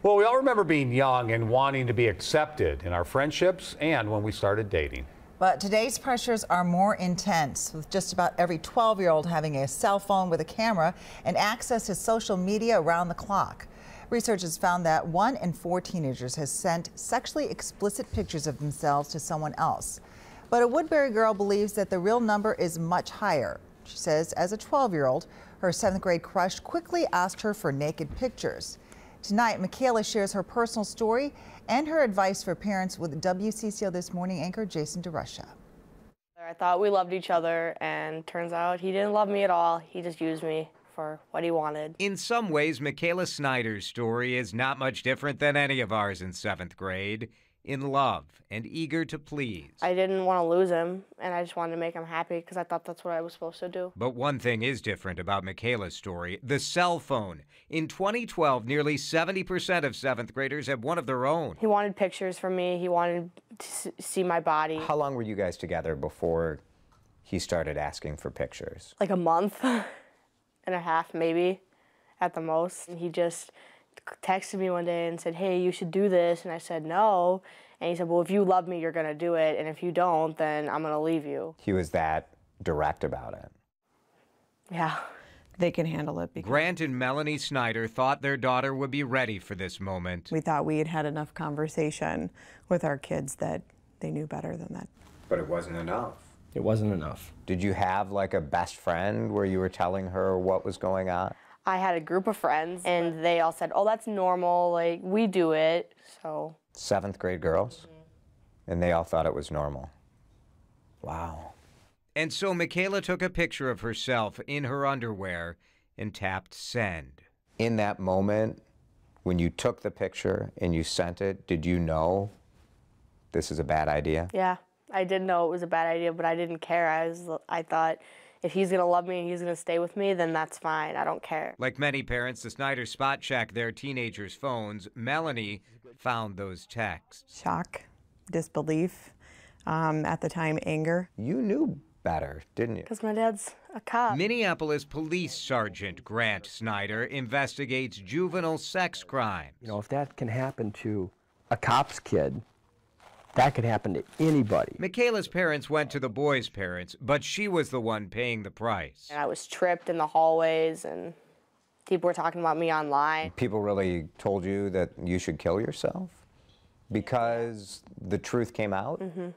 Well, we all remember being young and wanting to be accepted in our friendships and when we started dating. But today's pressures are more intense, with just about every 12-year-old having a cell phone with a camera and access to social media around the clock. Researchers found that 1 in 4 teenagers has sent sexually explicit pictures of themselves to someone else. But a Woodbury girl believes that the real number is much higher. She says as a 12-year-old, her 7th grade crush quickly asked her for naked pictures. Tonight, Michaela shares her personal story and her advice for parents with WCCO This Morning anchor Jason DeRusha. I thought we loved each other, and turns out he didn't love me at all. He just used me for what he wanted. In some ways, Michaela Snyder's story is not much different than any of ours in 7th grade. In love and eager to please. I didn't want to lose him, and I just wanted to make him happy because I thought that's what I was supposed to do. But one thing is different about Michaela's story, the cell phone. In 2012, nearly 70% of 7th graders have one of their own. He wanted pictures from me. He wanted to see my body. How long were you guys together before he started asking for pictures? Like a month and a half, maybe, at the most. And he just texted me one day and said, hey, you should do this. And I said, no. And he said, well, if you love me, you're going to do it. And if you don't, then I'm going to leave you. He was that direct about it. Yeah. They can handle it. Grant and Melanie Snyder thought their daughter would be ready for this moment. We thought we had had enough conversation with our kids that they knew better than that. But it wasn't enough. It wasn't enough. Did you have like a best friend where you were telling her what was going on? I had a group of friends, and they all said, oh, that's normal, like, we do it, so. 7th grade girls? And they all thought it was normal. Wow. And so Michaela took a picture of herself in her underwear and tapped send. In that moment, when you took the picture and you sent it, did you know this is a bad idea? Yeah, I did know it was a bad idea, but I didn't care. I thought, if he's going to love me and he's going to stay with me, then that's fine. I don't care. Like many parents, the Snyders spot checked their teenagers' phones. Melanie found those texts. Shock, disbelief, at the time, anger. You knew better, didn't you? Because my dad's a cop. Minneapolis Police Sergeant Grant Snyder investigates juvenile sex crimes. You know, if that can happen to a cop's kid, that could happen to anybody. Michaela's parents went to the boy's parents, but she was the one paying the price. And I was tripped in the hallways, and people were talking about me online. People really told you that you should kill yourself because the truth came out? Mm-hmm.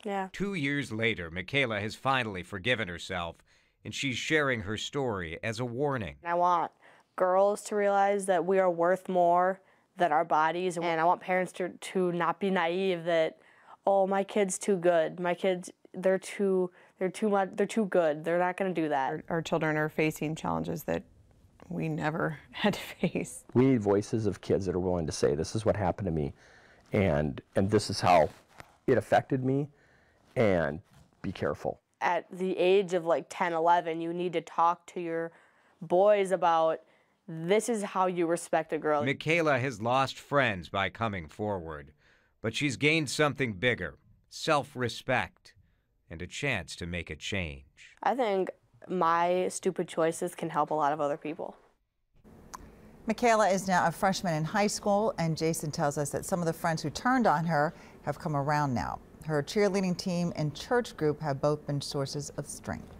Yeah. 2 years later, Michaela has finally forgiven herself, and she's sharing her story as a warning. I want girls to realize that we are worth more than our bodies, and I want parents to not be naive that, oh, my kid's too good. My kids, they're too good. They're not going to do that. Our children are facing challenges that we never had to face. We need voices of kids that are willing to say, this is what happened to me, and this is how it affected me, and be careful. At the age of like 10, 11, you need to talk to your boys about, this is how you respect a girl. Michaela has lost friends by coming forward, but she's gained something bigger, self-respect, and a chance to make a change. I think my stupid choices can help a lot of other people. Michaela is now a freshman in high school, and Jason tells us that some of the friends who turned on her have come around now. Her cheerleading team and church group have both been sources of strength.